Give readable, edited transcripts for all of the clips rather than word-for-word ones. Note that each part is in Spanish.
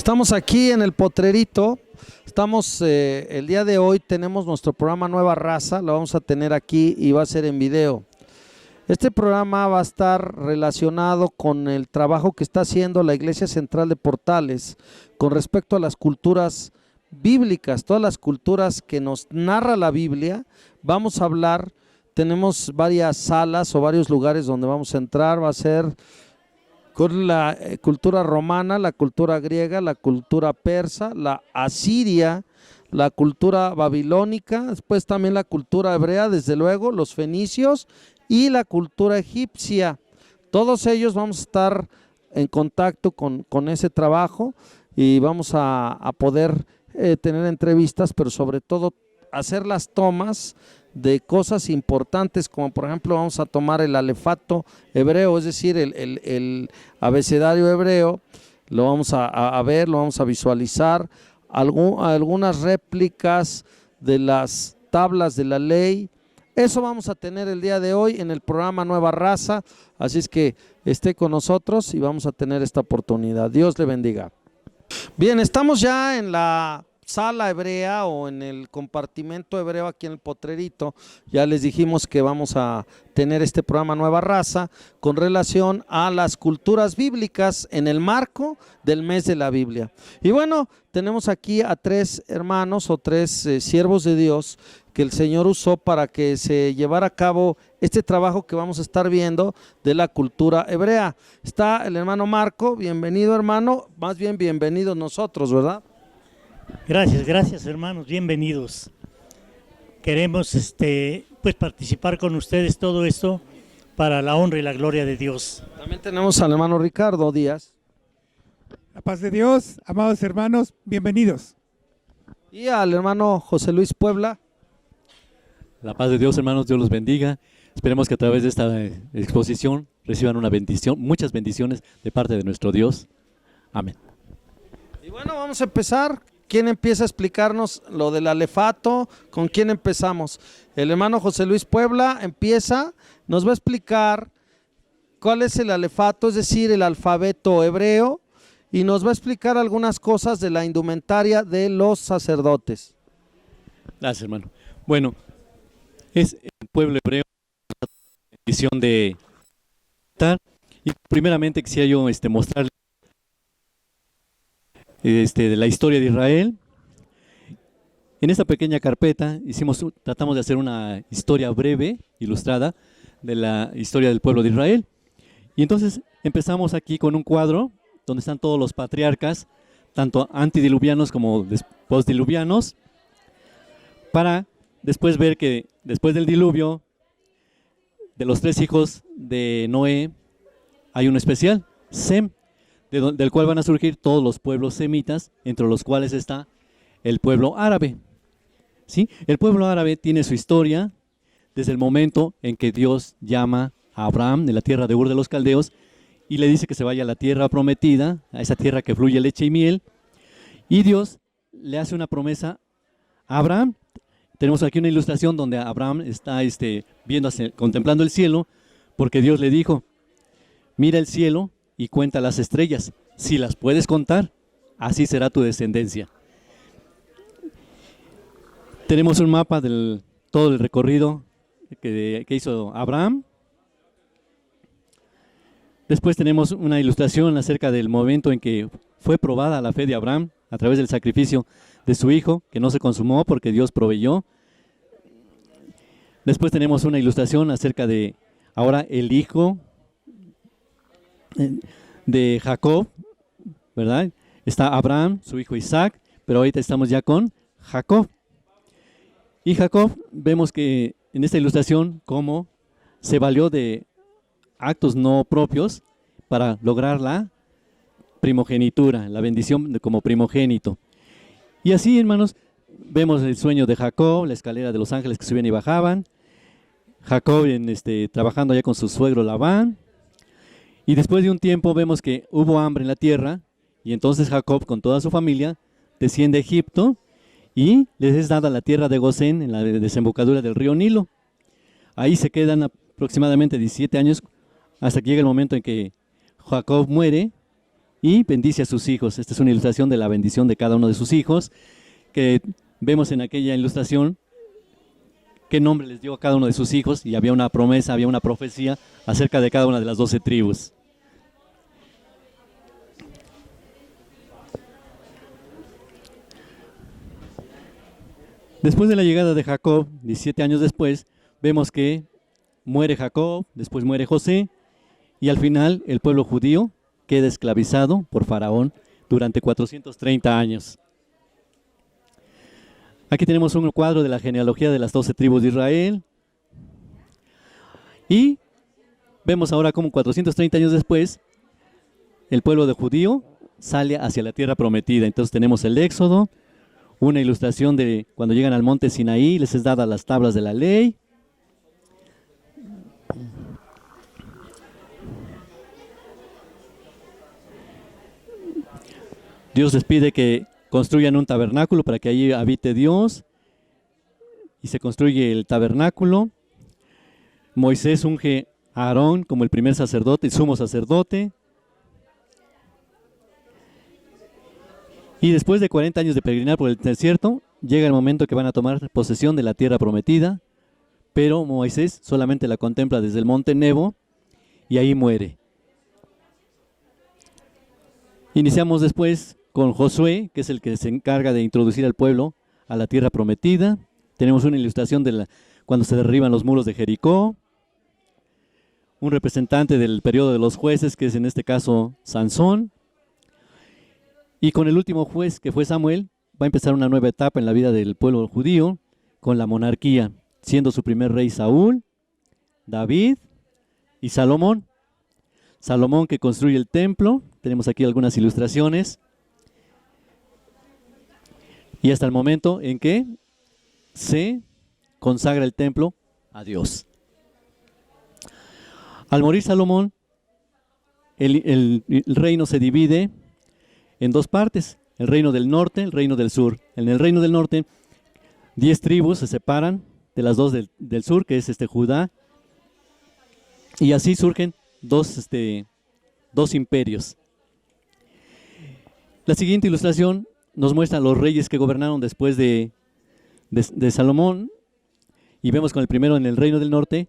Estamos aquí en el Potrerito. Estamos, el día de hoy tenemos nuestro programa Nueva Raza, lo vamos a tener aquí y va a ser en video. Este programa va a estar relacionado con el trabajo que está haciendo la Iglesia Central de Portales con respecto a las culturas bíblicas, todas las culturas que nos narra la Biblia. Vamos a hablar, tenemos varias salas o varios lugares donde vamos a entrar, va a ser con la cultura romana, la cultura griega, la cultura persa, la asiria, la cultura babilónica, después también la cultura hebrea, desde luego, los fenicios y la cultura egipcia. Todos ellos vamos a estar en contacto con ese trabajo y vamos a poder tener entrevistas, pero sobre todo hacer las tomas de cosas importantes, como por ejemplo vamos a tomar el alefato hebreo, es decir, el abecedario hebreo, lo vamos a ver, lo vamos a visualizar, algunas réplicas de las tablas de la ley. Eso vamos a tener el día de hoy en el programa Nueva Raza, así es que esté con nosotros y vamos a tener esta oportunidad. Dios le bendiga. Bien, estamos ya en la sala hebrea o en el compartimento hebreo aquí en el Potrerito. Ya les dijimos que vamos a tener este programa Nueva Raza con relación a las culturas bíblicas en el marco del mes de la Biblia. Y bueno, tenemos aquí a tres hermanos o tres siervos de Dios que el Señor usó para que se llevara a cabo este trabajo que vamos a estar viendo de la cultura hebrea. Está el hermano Marco. Bienvenido, hermano, más bien bienvenidos nosotros, ¿verdad? Gracias hermanos, bienvenidos. Queremos pues participar con ustedes todo esto para la honra y la gloria de Dios. También tenemos al hermano Ricardo Díaz. La paz de Dios, amados hermanos, bienvenidos. Y al hermano José Luis Puebla. La paz de Dios, hermanos, Dios los bendiga. Esperemos que a través de esta exposición reciban una bendición, muchas bendiciones de parte de nuestro Dios. Amén. Y bueno, vamos a empezar. ¿Quién empieza a explicarnos lo del alefato? ¿Con quién empezamos? El hermano José Luis Puebla empieza, nos va a explicar cuál es el alefato, es decir, el alfabeto hebreo, y nos va a explicar algunas cosas de la indumentaria de los sacerdotes. Gracias, hermano. Bueno, es el pueblo hebreo, la bendición de y primeramente quisiera yo mostrarles de la historia de Israel. En esta pequeña carpeta tratamos de hacer una historia breve, ilustrada, de la historia del pueblo de Israel. Y entonces empezamos aquí con un cuadro donde están todos los patriarcas, tanto antediluvianos como postdiluvianos, para después ver que después del diluvio, de los tres hijos de Noé, hay uno especial, Sem, del cual van a surgir todos los pueblos semitas, entre los cuales está el pueblo árabe. ¿Sí? El pueblo árabe tiene su historia desde el momento en que Dios llama a Abraham de la tierra de Ur de los Caldeos y le dice que se vaya a la tierra prometida, a esa tierra que fluye leche y miel, y Dios le hace una promesa a Abraham. Tenemos aquí una ilustración donde Abraham está contemplando el cielo, porque Dios le dijo: mira el cielo y cuenta las estrellas, si las puedes contar, así será tu descendencia. Tenemos un mapa de todo el recorrido que hizo Abraham. Después tenemos una ilustración acerca del momento en que fue probada la fe de Abraham a través del sacrificio de su hijo, que no se consumó porque Dios proveyó. Después tenemos una ilustración acerca de ahora el hijo de Jacob, ¿verdad? Está Abraham, su hijo Isaac, pero ahorita estamos ya con Jacob. Y Jacob, vemos que en esta ilustración cómo se valió de actos no propios para lograr la primogenitura, la bendición como primogénito. Y así, hermanos, vemos el sueño de Jacob, la escalera de los ángeles que subían y bajaban, Jacob trabajando allá con su suegro Labán. Y después de un tiempo vemos que hubo hambre en la tierra y entonces Jacob con toda su familia desciende a Egipto y les es dada la tierra de Gosén en la desembocadura del río Nilo. Ahí se quedan aproximadamente 17 años hasta que llega el momento en que Jacob muere y bendice a sus hijos. Esta es una ilustración de la bendición de cada uno de sus hijos, que vemos en aquella ilustración qué nombre les dio a cada uno de sus hijos, y había una promesa, había una profecía acerca de cada una de las 12 tribus. Después de la llegada de Jacob, 17 años después, vemos que muere Jacob, después muere José, y al final el pueblo judío queda esclavizado por Faraón durante 430 años. Aquí tenemos un cuadro de la genealogía de las 12 tribus de Israel. Y vemos ahora cómo 430 años después, el pueblo de judío sale hacia la tierra prometida. Entonces tenemos el Éxodo, una ilustración de cuando llegan al monte Sinaí, les es dada las tablas de la ley. Dios les pide que construyan un tabernáculo para que allí habite Dios, y se construye el tabernáculo. Moisés unge a Aarón como el primer sacerdote y sumo sacerdote. Y después de 40 años de peregrinar por el desierto, llega el momento que van a tomar posesión de la tierra prometida, pero Moisés solamente la contempla desde el monte Nebo y ahí muere. Iniciamos después con Josué, que es el que se encarga de introducir al pueblo a la tierra prometida. Tenemos una ilustración de cuando se derriban los muros de Jericó. Un representante del periodo de los jueces, que es en este caso Sansón. Y con el último juez, que fue Samuel, va a empezar una nueva etapa en la vida del pueblo judío, con la monarquía, siendo su primer rey Saúl, David y Salomón. Salomón, que construye el templo. Tenemos aquí algunas ilustraciones. Y hasta el momento en que se consagra el templo a Dios. Al morir Salomón, el reino se divide en dos partes: el reino del norte, el reino del sur. En el reino del norte, 10 tribus se separan de las dos del sur, que es Judá, y así surgen dos imperios. La siguiente ilustración nos muestra los reyes que gobernaron después de Salomón, y vemos con el primero en el reino del norte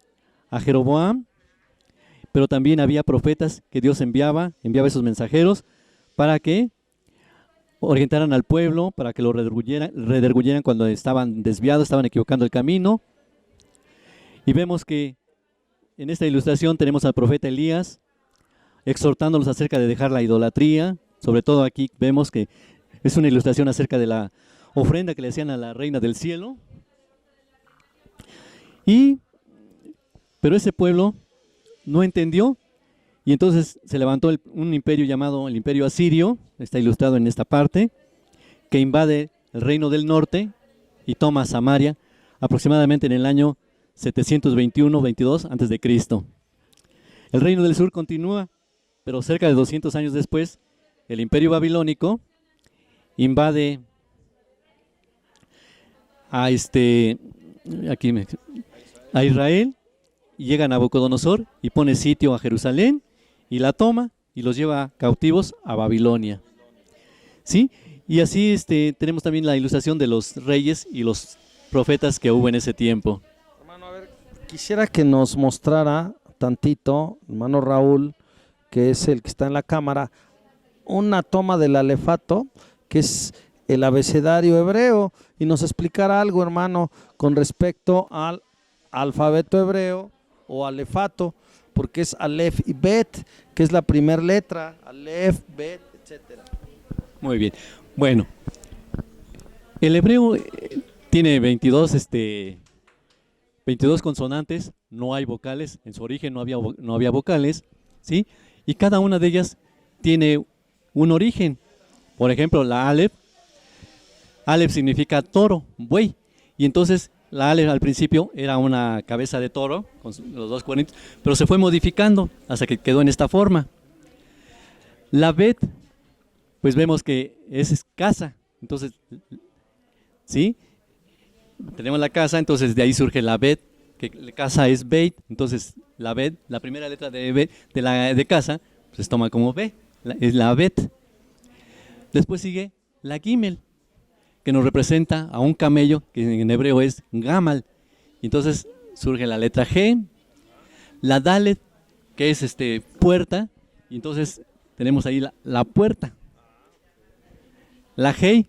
a Jeroboam, pero también había profetas que Dios enviaba esos mensajeros para que orientaran al pueblo, para que lo redarguyeran cuando estaban desviados, estaban equivocando el camino. Y vemos que en esta ilustración tenemos al profeta Elías exhortándolos acerca de dejar la idolatría. Sobre todo aquí vemos que es una ilustración acerca de la ofrenda que le hacían a la reina del cielo. Pero ese pueblo no entendió, y entonces se levantó un imperio llamado el Imperio Asirio, está ilustrado en esta parte, que invade el reino del norte y toma Samaria aproximadamente en el año 721-22 a.C. El reino del sur continúa, pero cerca de 200 años después, el Imperio Babilónico invade a Israel, y llega Nabucodonosor y pone sitio a Jerusalén y la toma y los lleva cautivos a Babilonia. ¿Sí? Y así tenemos también la ilustración de los reyes y los profetas que hubo en ese tiempo. Hermano, a ver, quisiera que nos mostrara tantito, hermano Raúl, que es el que está en la cámara, una toma del alefato, que es el abecedario hebreo, y nos explicara algo, hermano, con respecto al alfabeto hebreo o alefato, porque es Aleph y Bet, que es la primera letra, Aleph, Bet, etcétera. Muy bien. Bueno, el hebreo tiene 22 consonantes, no hay vocales, en su origen no había vocales, ¿sí? Y cada una de ellas tiene un origen. Por ejemplo, la Aleph significa toro, buey, y entonces la Aleph al principio era una cabeza de toro con los dos cuernitos, pero se fue modificando hasta que quedó en esta forma. La Bet, pues vemos que es casa, entonces, ¿sí? Tenemos la casa, entonces de ahí surge la Bet, que la casa es Beit, entonces la Bet, la primera letra de casa, pues se toma como B, es la Bet. Después sigue la Gimel, que nos representa a un camello, que en hebreo es Gamal. Y entonces surge la letra G, la Dalet, que es puerta, y entonces tenemos ahí la puerta. La Hei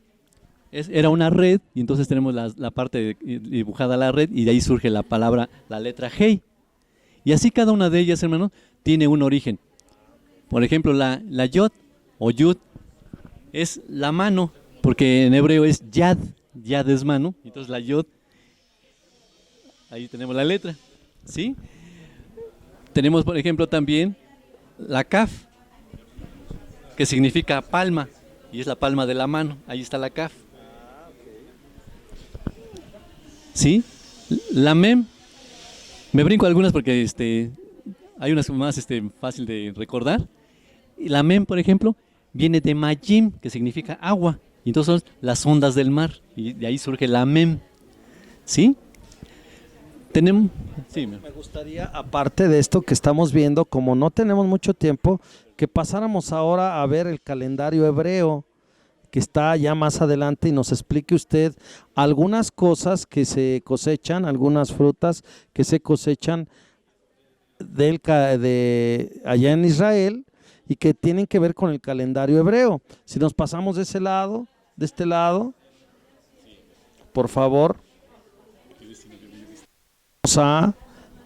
era una red, y entonces tenemos la parte dibujada la red, y de ahí surge la palabra, la letra Hei. Y así cada una de ellas, hermanos, tiene un origen. Por ejemplo, la Yod o Yud es la mano, porque en hebreo es Yad, Yad es mano, entonces la Yod, ahí tenemos la letra, ¿sí? Tenemos, por ejemplo, también la Kaf, que significa palma, y es la palma de la mano, ahí está la Kaf. ¿Sí? La Mem, me brinco algunas porque hay unas más fácil de recordar. Y la Mem, por ejemplo, viene de Majim, que significa agua, y entonces son las ondas del mar, y de ahí surge la Mem. ¿Sí? Sí, me gustaría, aparte de esto que estamos viendo, como no tenemos mucho tiempo, que pasáramos ahora a ver el calendario hebreo, que está ya más adelante, y nos explique usted algunas cosas que se cosechan, algunas frutas que se cosechan allá en Israel y que tienen que ver con el calendario hebreo. Si nos pasamos de este lado, por favor, vamos a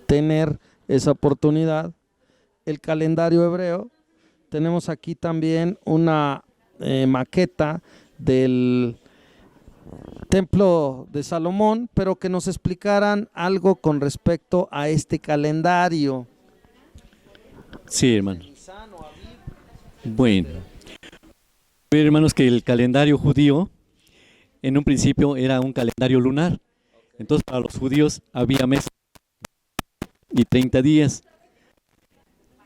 tener esa oportunidad. El calendario hebreo, tenemos aquí también una maqueta del templo de Salomón, pero que nos explicaran algo con respecto a este calendario. Sí, hermano. Bueno, hermanos, que el calendario judío en un principio era un calendario lunar. Entonces para los judíos había meses y 30 días.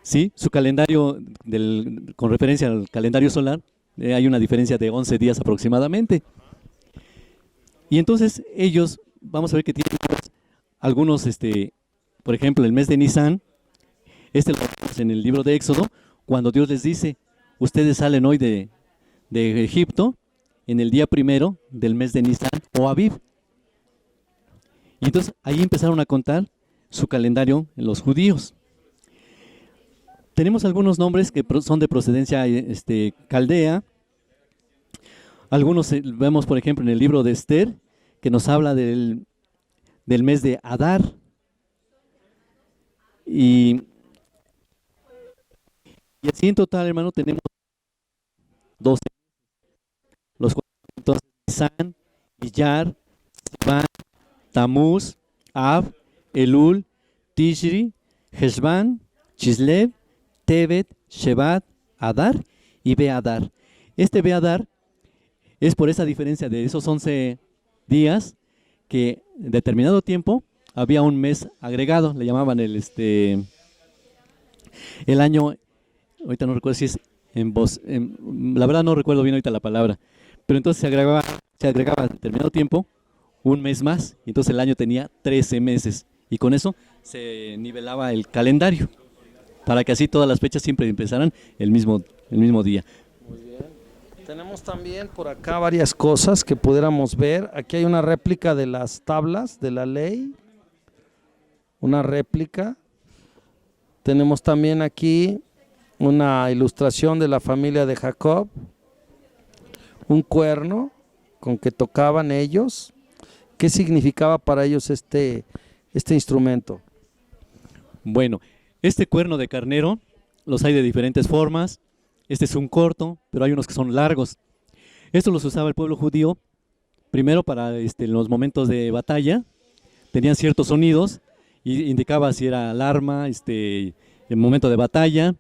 Sí, su calendario con referencia al calendario solar hay una diferencia de 11 días aproximadamente. Y entonces ellos, vamos a ver que tienen algunos, por ejemplo, el mes de Nisan, lo vemos en el libro de Éxodo, cuando Dios les dice, ustedes salen hoy de Egipto en el día primero del mes de Nisan o Aviv. Y entonces ahí empezaron a contar su calendario en los judíos. Tenemos algunos nombres que son de procedencia caldea. Algunos vemos, por ejemplo, en el libro de Esther, que nos habla del mes de Adar. Y así en total, hermano, tenemos 12. Los cuales entonces Nisan, Iyar, Sivan, Tamuz, Av, Elul, Tishri, Heshvan, Chislev, Tevet, Shevat, Adar y Beadar. Este Beadar es por esa diferencia de esos 11 días que en determinado tiempo había un mes agregado, le llamaban el año, ahorita no recuerdo si es la verdad no recuerdo bien ahorita la palabra, pero entonces se agregaba a determinado tiempo un mes más, y entonces el año tenía 13 meses, y con eso se nivelaba el calendario, para que así todas las fechas siempre empezaran el mismo día. Muy bien. Tenemos también por acá varias cosas que pudiéramos ver. Aquí hay una réplica de las tablas de la ley, una réplica. Tenemos también aquí una ilustración de la familia de Jacob, un cuerno con que tocaban ellos. ¿Qué significaba para ellos este instrumento? Bueno, este cuerno de carnero los hay de diferentes formas. Este es un corto, pero hay unos que son largos. Estos los usaba el pueblo judío primero para los momentos de batalla. Tenían ciertos sonidos y indicaba si era alarma, el momento de batalla,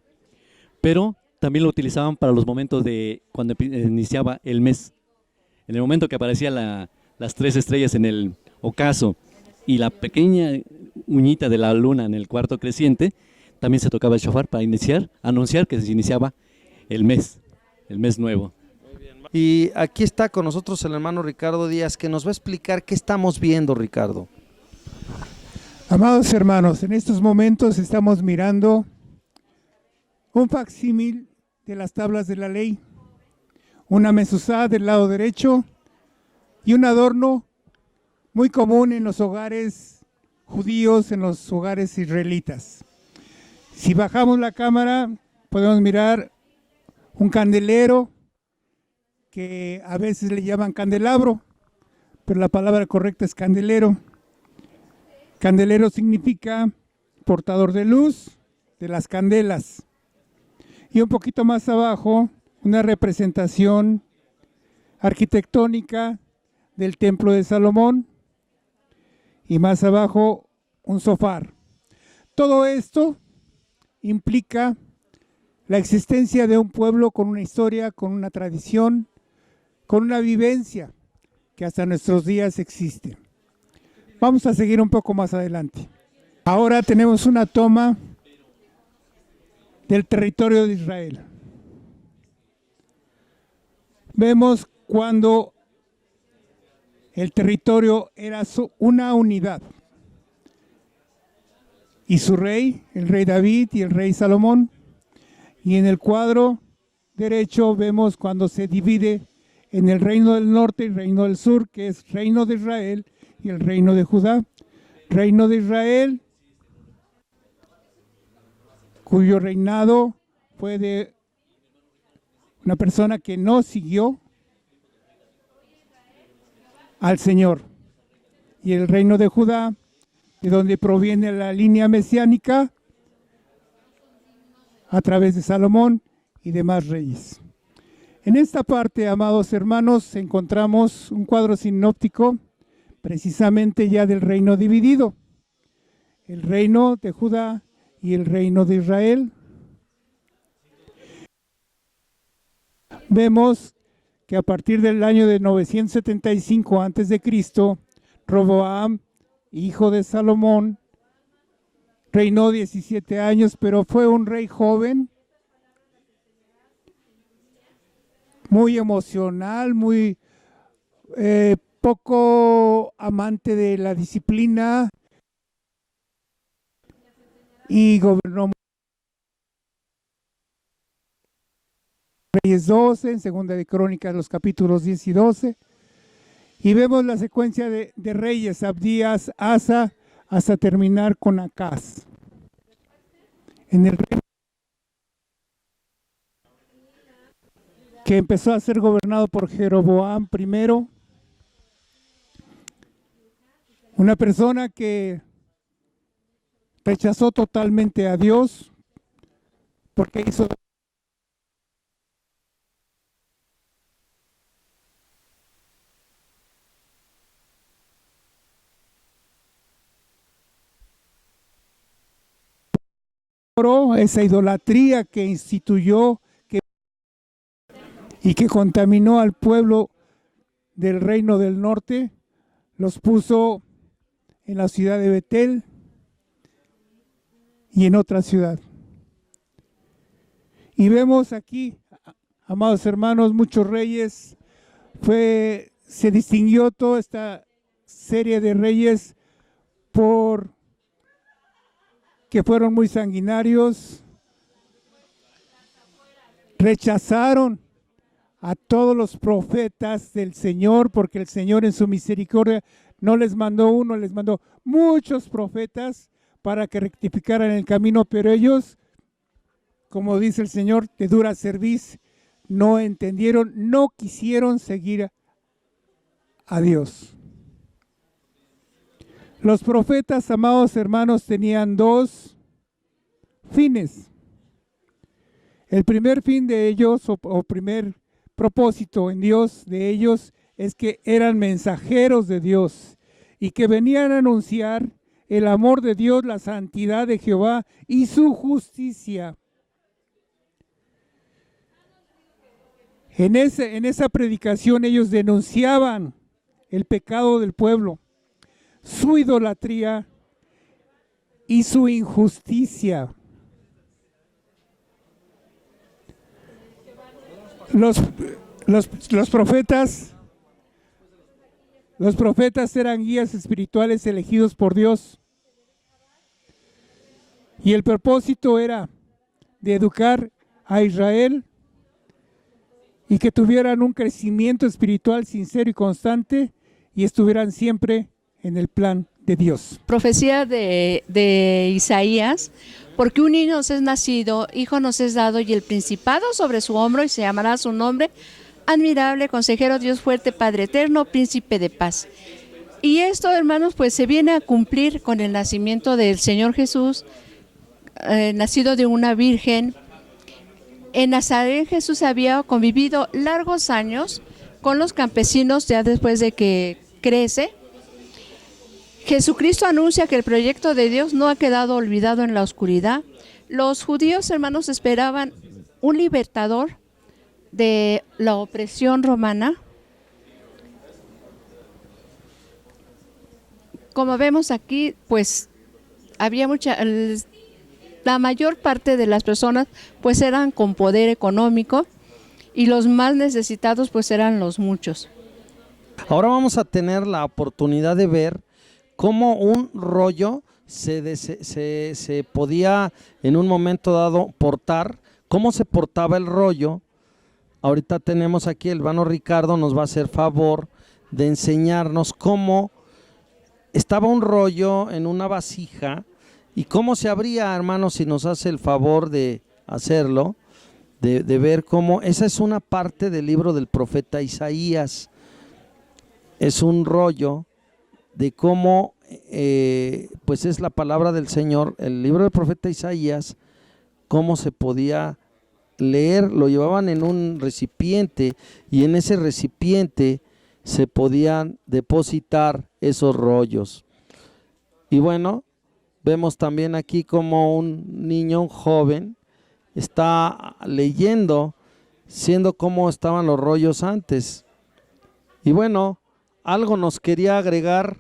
pero también lo utilizaban para los momentos de cuando iniciaba el mes. En el momento que aparecían las 3 estrellas en el ocaso y la pequeña uñita de la luna en el cuarto creciente, también se tocaba el shofar para anunciar que se iniciaba el mes nuevo. Y aquí está con nosotros el hermano Ricardo Díaz, que nos va a explicar qué estamos viendo, Ricardo. Amados hermanos, en estos momentos estamos mirando un facsímil de las tablas de la ley, una mezuzá del lado derecho y un adorno muy común en los hogares judíos, en los hogares israelitas. Si bajamos la cámara, podemos mirar un candelero, que a veces le llaman candelabro, pero la palabra correcta es candelero. Candelero significa portador de luz, de las candelas. Y un poquito más abajo, una representación arquitectónica del Templo de Salomón. Y más abajo, un sofá. Todo esto implica la existencia de un pueblo con una historia, con una tradición, con una vivencia que hasta nuestros días existe. Vamos a seguir un poco más adelante. Ahora tenemos una toma del territorio de Israel. Vemos cuando el territorio era una unidad. Y su rey, el rey David y el rey Salomón. Y en el cuadro derecho vemos cuando se divide en el reino del norte y el reino del sur, que es reino de Israel y el reino de Judá. Reino de Israel, cuyo reinado fue de una persona que no siguió al Señor. Y el reino de Judá, de donde proviene la línea mesiánica, a través de Salomón y demás reyes. En esta parte, amados hermanos, encontramos un cuadro sinóptico, precisamente ya del reino dividido. El reino de Judá y el reino de Israel. Vemos que a partir del año de 975 a.C., Roboam, hijo de Salomón, reinó 17 años, pero fue un rey joven, muy emocional, muy poco amante de la disciplina, y gobernó Reyes 12, en Segunda de Crónicas, los capítulos 10 y 12, y vemos la secuencia de reyes, Abdías, Asa, hasta terminar con Acaz. En el reino que empezó a ser gobernado por Jeroboam I, una persona que rechazó totalmente a Dios porque hizo esa idolatría que instituyó y que contaminó al pueblo del reino del norte, los puso en la ciudad de Betel y en otra ciudad. Y vemos aquí, amados hermanos, muchos reyes, se distinguió toda esta serie de reyes por que fueron muy sanguinarios, rechazaron a todos los profetas del Señor, porque el Señor en su misericordia no les mandó uno, les mandó muchos profetas para que rectificaran el camino, pero ellos, como dice el Señor, de dura cerviz, no entendieron, no quisieron seguir a Dios. Los profetas, amados hermanos, tenían dos fines. El primer fin de ellos, o primer propósito en Dios de ellos, es que eran mensajeros de Dios y que venían a anunciar el amor de Dios, la santidad de Jehová y su justicia. En esa predicación ellos denunciaban el pecado del pueblo, su idolatría y su injusticia. Los profetas eran guías espirituales elegidos por Dios, y el propósito era de educar a Israel y que tuvieran un crecimiento espiritual sincero y constante y estuvieran siempre en el plan de Dios. Profecía de Isaías, porque un niño nos es nacido, hijo nos es dado, y el principado sobre su hombro, y se llamará su nombre, admirable, consejero, Dios fuerte, Padre eterno, príncipe de paz. Y esto, hermanos, pues se viene a cumplir con el nacimiento del Señor Jesús, nacido de una virgen. En Nazaret Jesús había convivido largos años con los campesinos ya después de que crece. Jesucristo anuncia que el proyecto de Dios no ha quedado olvidado en la oscuridad. Los judíos, hermanos, esperaban un libertador de la opresión romana. Como vemos aquí, pues había la mayor parte de las personas pues eran con poder económico y los más necesitados pues eran los muchos. Ahora vamos a tener la oportunidad de ver cómo un rollo se podía en un momento dado portar, cómo se portaba el rollo. Ahorita tenemos aquí, el hermano Ricardo nos va a hacer favor de enseñarnos cómo estaba un rollo en una vasija y cómo se abría, hermano, si nos hace el favor de hacerlo, de ver cómo, esa es una parte del libro del profeta Isaías, es un rollo de cómo, pues es la palabra del Señor, el libro del profeta Isaías, cómo se podía leer, lo llevaban en un recipiente y en ese recipiente se podían depositar esos rollos. Y bueno, vemos también aquí como un niño, un joven, está leyendo, siendo cómo estaban los rollos antes. Y bueno, algo nos quería agregar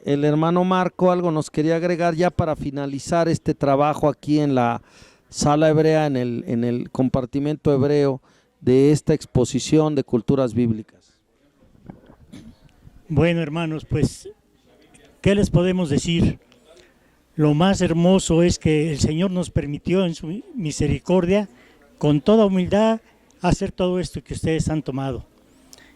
el hermano Marco, algo nos quería agregar ya para finalizar este trabajo aquí en la sala hebrea, en el compartimento hebreo de esta exposición de culturas bíblicas. Bueno, hermanos, pues, ¿qué les podemos decir? Lo más hermoso es que el Señor nos permitió en su misericordia, con toda humildad, hacer todo esto que ustedes han tomado.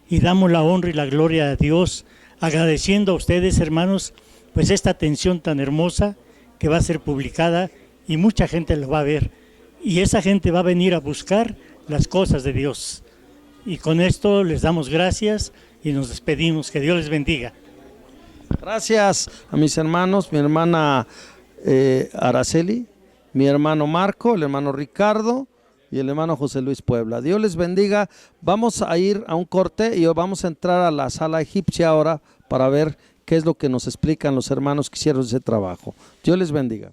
Y damos la honra y la gloria a Dios, agradeciendo a ustedes, hermanos, pues esta atención tan hermosa que va a ser publicada y mucha gente lo va a ver. Y esa gente va a venir a buscar las cosas de Dios. Y con esto les damos gracias y nos despedimos. Que Dios les bendiga. Gracias a mis hermanos, mi hermana Araceli, mi hermano Marco, el hermano Ricardo y el hermano José Luis Puebla. Dios les bendiga. Vamos a ir a un corte y vamos a entrar a la sala egipcia ahora para ver qué es lo que nos explican los hermanos que hicieron ese trabajo. Dios les bendiga.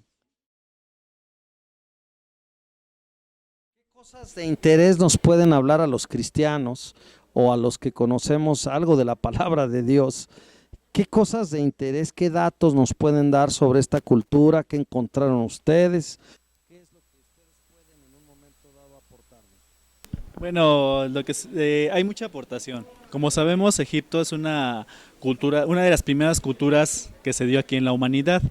¿Qué cosas de interés nos pueden hablar a los cristianos o a los que conocemos algo de la palabra de Dios? ¿Qué cosas de interés, qué datos nos pueden dar sobre esta cultura? ¿Qué encontraron ustedes? ¿Qué es lo que ustedes pueden en un momento dado aportarnos? Bueno, hay mucha aportación. Como sabemos, Egipto es una cultura, una de las primeras culturas que se dio aquí en la humanidad.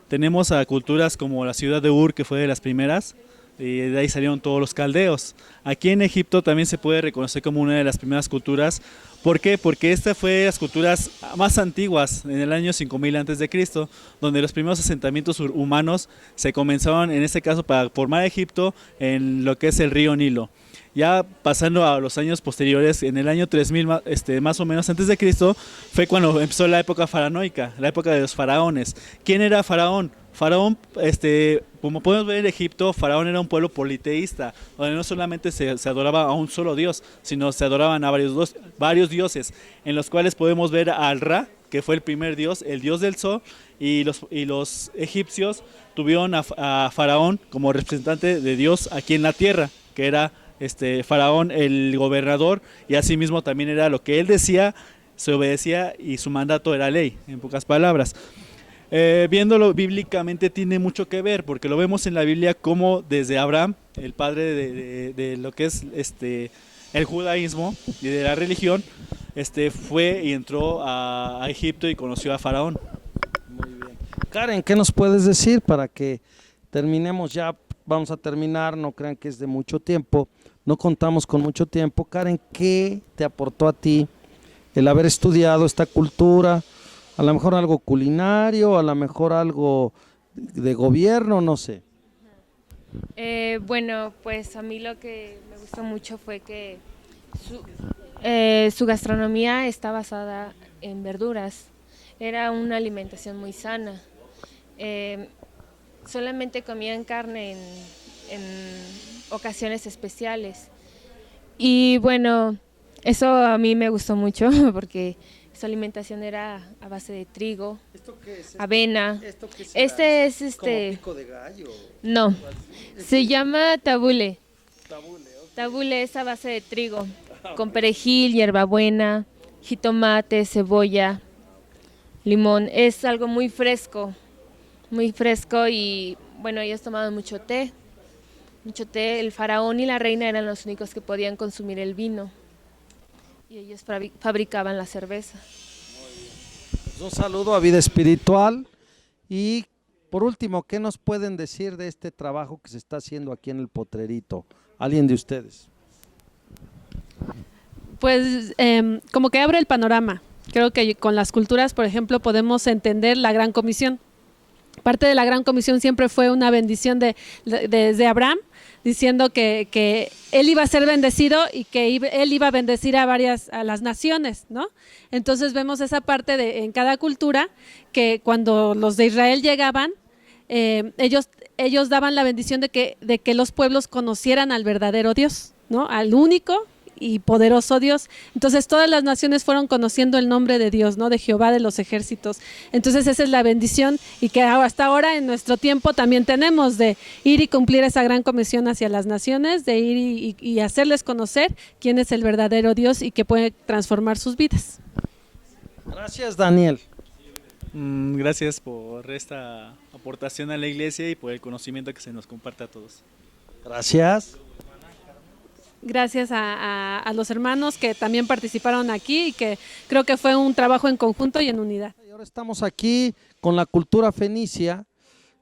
Tenemos a culturas como la ciudad de Ur, que fue de las primeras, y de ahí salieron todos los caldeos. Aquí en Egipto también se puede reconocer como una de las primeras culturas. ¿Por qué? Porque esta fue de las culturas más antiguas, en el año 5000 a.C., donde los primeros asentamientos humanos se comenzaron, en este caso, para formar Egipto en lo que es el río Nilo. Ya pasando a los años posteriores, en el año 3000 más o menos antes de Cristo, fue cuando empezó la época faraónica, la época de los faraones. ¿Quién era Faraón? Faraón, como podemos ver en Egipto, Faraón era un pueblo politeísta, donde no solamente se adoraba a un solo dios, sino se adoraban a varios dioses, en los cuales podemos ver al Ra, que fue el primer dios, el dios del sol, y los egipcios tuvieron a Faraón como representante de Dios aquí en la tierra, que era Faraón el gobernador, y asimismo también era lo que él decía, se obedecía y su mandato era ley, en pocas palabras. Viéndolo bíblicamente tiene mucho que ver, porque lo vemos en la Biblia como desde Abraham, el padre de lo que es el judaísmo y de la religión, fue y entró a Egipto y conoció a Faraón. Muy bien. Karen, ¿qué nos puedes decir para que terminemos ya? Vamos a terminar, no crean que es de mucho tiempo. no contamos con mucho tiempo. Karen, ¿qué te aportó a ti el haber estudiado esta cultura? A lo mejor algo culinario, a lo mejor algo de gobierno, no sé. Bueno, pues a mí lo que me gustó mucho fue que su gastronomía está basada en verduras. Era una alimentación muy sana. Solamente comían carne en ocasiones especiales. Y bueno, eso a mí me gustó mucho porque su alimentación era a base de trigo, ¿Esto qué es? avena. ¿Esto qué será? Este es ¿Como pico de gallo? No, se llama tabule. Tabule, ok. Tabule es a base de trigo, con perejil, hierbabuena, jitomate, cebolla, limón. Es algo muy fresco y bueno, ellos tomaban mucho té. El faraón y la reina eran los únicos que podían consumir el vino y ellos fabricaban la cerveza. Pues un saludo a Vida Espiritual. Y por último, ¿qué nos pueden decir de este trabajo que se está haciendo aquí en el Potrerito? ¿Alguien de ustedes? Pues como que abre el panorama. Creo que con las culturas, por ejemplo, podemos entender la Gran Comisión. Parte de la Gran Comisión siempre fue una bendición desde Abraham, diciendo que él iba a ser bendecido y que él iba a bendecir a las naciones, ¿no? Entonces vemos esa parte en cada cultura que cuando los de Israel llegaban, ellos daban la bendición de que los pueblos conocieran al verdadero Dios, ¿no? Al único y poderoso Dios. Entonces todas las naciones fueron conociendo el nombre de Dios, ¿no? De Jehová de los ejércitos. Entonces esa es la bendición y que hasta ahora en nuestro tiempo también tenemos de ir y cumplir esa gran comisión hacia las naciones, de ir y hacerles conocer quién es el verdadero Dios y que puede transformar sus vidas. Gracias, Daniel. Gracias por esta aportación a la iglesia y por el conocimiento que se nos comparte a todos. Gracias. Gracias a los hermanos que también participaron aquí y que creo que fue un trabajo en conjunto y en unidad. Y ahora estamos aquí con la cultura fenicia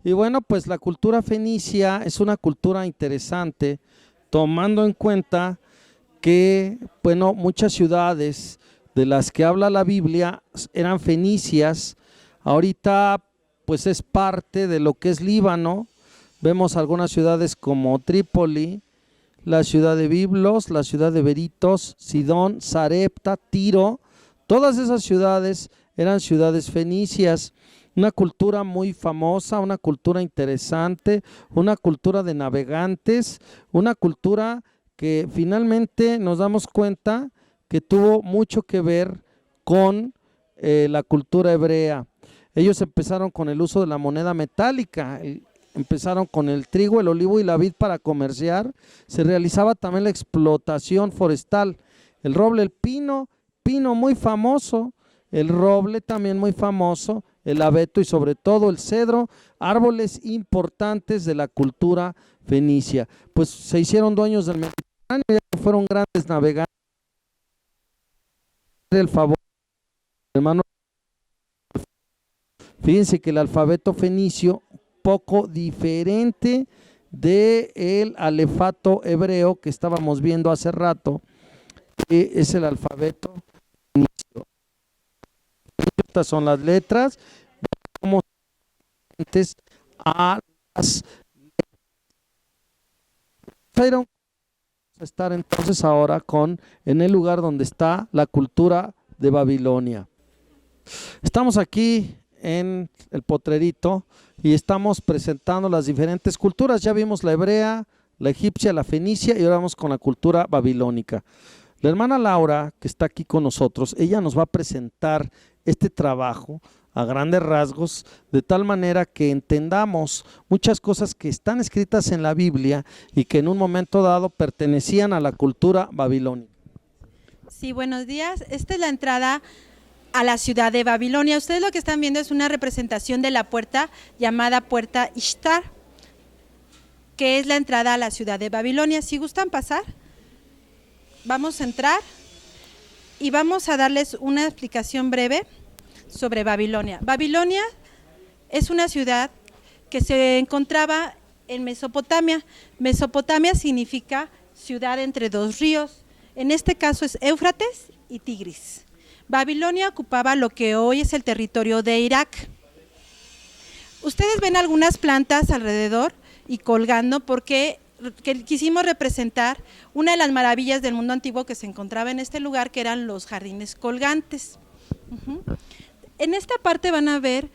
y bueno, pues la cultura fenicia es una cultura interesante, tomando en cuenta que, bueno, muchas ciudades de las que habla la Biblia eran fenicias. Ahorita pues es parte de lo que es Líbano. Vemos algunas ciudades como Trípoli, la ciudad de Biblos, la ciudad de Beritos, Sidón, Sarepta, Tiro. Todas esas ciudades eran ciudades fenicias. Una cultura muy famosa, una cultura interesante, una cultura de navegantes, una cultura que finalmente nos damos cuenta que tuvo mucho que ver con la cultura hebrea. Ellos empezaron con el uso de la moneda metálica, empezaron con el trigo, el olivo y la vid para comerciar. Se realizaba también la explotación forestal, el roble, el pino muy famoso, el roble también muy famoso, el abeto y sobre todo el cedro, árboles importantes de la cultura fenicia. Pues se hicieron dueños del Mediterráneo, ya que fueron grandes navegantes. El favor, hermano. Fíjense que el alfabeto fenicio, poco diferente del alefato hebreo que estábamos viendo hace rato, que es el alfabeto fenicio. Estas son las letras, como antes a las letras. A estar entonces ahora en el lugar donde está la cultura de Babilonia. Estamos aquí en el Potrerito y estamos presentando las diferentes culturas. Ya vimos la hebrea, la egipcia, la fenicia y ahora vamos con la cultura babilónica. La hermana Laura, que está aquí con nosotros, ella nos va a presentar este trabajo a grandes rasgos, de tal manera que entendamos muchas cosas que están escritas en la Biblia y que en un momento dado pertenecían a la cultura babilónica. Sí, buenos días. Esta es la entrada a la ciudad de Babilonia. Ustedes lo que están viendo es una representación de la puerta llamada Puerta Ishtar, que es la entrada a la ciudad de Babilonia. Si gustan pasar, vamos a entrar y vamos a darles una explicación breve sobre Babilonia. Babilonia es una ciudad que se encontraba en Mesopotamia. Mesopotamia significa ciudad entre dos ríos. En este caso es Éufrates y Tigris. Babilonia ocupaba lo que hoy es el territorio de Irak. Ustedes ven algunas plantas alrededor y colgando porque quisimos representar una de las maravillas del mundo antiguo que se encontraba en este lugar, que eran los jardines colgantes. En esta parte van a ver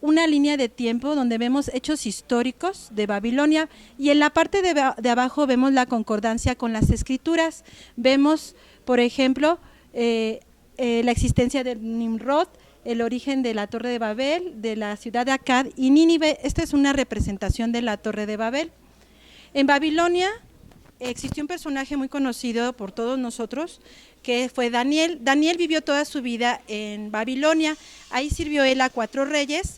una línea de tiempo donde vemos hechos históricos de Babilonia, y en la parte de abajo vemos la concordancia con las escrituras. Vemos, por ejemplo, la existencia de Nimrod, el origen de la Torre de Babel, de la ciudad de Akkad y Nínive. Esta es una representación de la Torre de Babel. En Babilonia existió un personaje muy conocido por todos nosotros, que fue Daniel. Daniel vivió toda su vida en Babilonia. Ahí sirvió él a 4 reyes,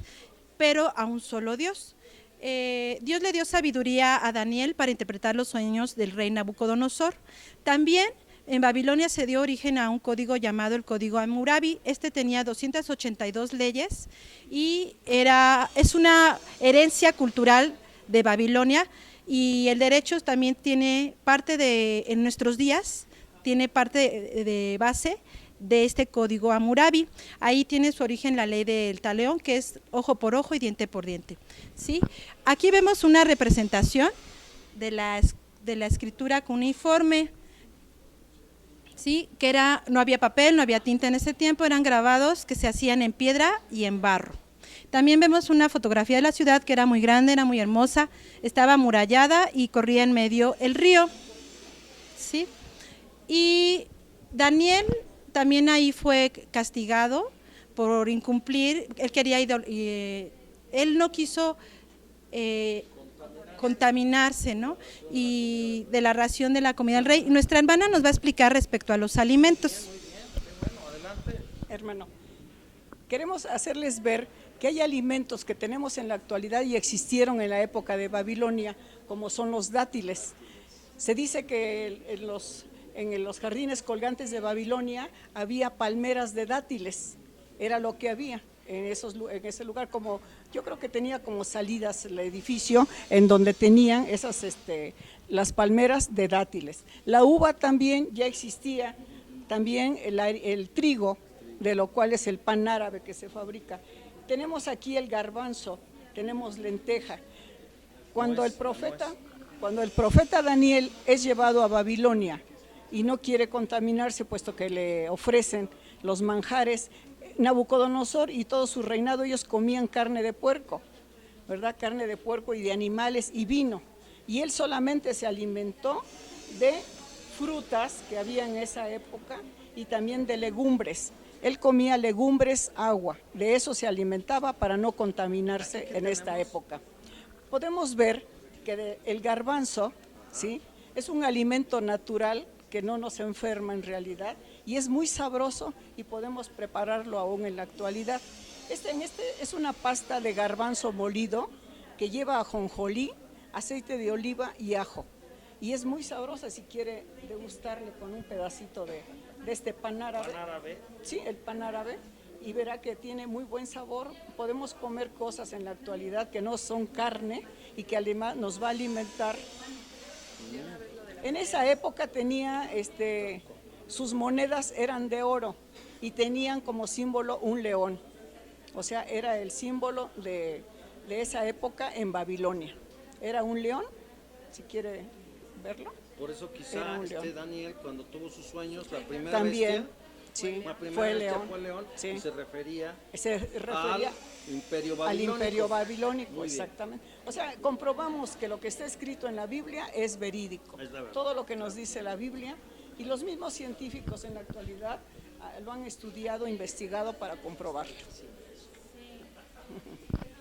pero a un solo Dios. Dios le dio sabiduría a Daniel para interpretar los sueños del rey Nabucodonosor. También en Babilonia se dio origen a un código llamado el Código Hammurabi. Este tenía 282 leyes y es una herencia cultural de Babilonia, y el derecho también tiene parte en nuestros días, tiene parte de base de este Código Hammurabi. Ahí tiene su origen la ley del talión, que es ojo por ojo y diente por diente, ¿sí? Aquí vemos una representación de la escritura cuneiforme, ¿sí? Que no había papel, no había tinta en ese tiempo, eran grabados que se hacían en piedra y en barro. También vemos una fotografía de la ciudad que era muy grande, era muy hermosa, estaba amurallada y corría en medio el río, ¿sí? Y Daniel también ahí fue castigado por incumplir. Él no quiso contaminarse, ¿no? Y de la ración de la comida del rey. Nuestra hermana nos va a explicar respecto a los alimentos. Hermano, queremos hacerles ver que hay alimentos que tenemos en la actualidad y existieron en la época de Babilonia, como son los dátiles. Se dice que en los jardines colgantes de Babilonia había palmeras de dátiles, era lo que había en ese lugar. Como yo creo que tenía como salidas el edificio en donde tenían las palmeras de dátiles. La uva también ya existía, también el trigo, de lo cual es el pan árabe que se fabrica. Tenemos aquí el garbanzo, tenemos lenteja. Cuando el profeta Daniel es llevado a Babilonia y no quiere contaminarse, puesto que le ofrecen los manjares, Nabucodonosor y todo su reinado, ellos comían carne de puerco, ¿verdad? Carne de puerco y de animales y vino. Y él solamente se alimentó de frutas que había en esa época y también de legumbres. Él comía legumbres, agua, de eso se alimentaba para no contaminarse en esta época. Podemos ver que el garbanzo, ¿sí?, es un alimento natural que no nos enferma en realidad y es muy sabroso y podemos prepararlo aún en la actualidad. Este es una pasta de garbanzo molido que lleva ajonjolí, aceite de oliva y ajo. Y es muy sabrosa si quiere degustarle con un pedacito de este pan árabe. ¿Pan árabe? Sí, el pan árabe. Y verá que tiene muy buen sabor. Podemos comer cosas en la actualidad que no son carne y que además nos va a alimentar. En esa época tenía, sus monedas eran de oro y tenían como símbolo un león. O sea, era el símbolo de esa época en Babilonia. Era un león, si quiere verlo. Por eso quizá Daniel, cuando tuvo sus sueños, la primera también, bestia, sí, fue el león, sí. Y se refería al imperio babilónico. Al imperio babilónico, exactamente. O sea, comprobamos que lo que está escrito en la Biblia es verídico. Es todo lo que nos dice la Biblia, y los mismos científicos en la actualidad lo han estudiado, investigado para comprobarlo. Sí.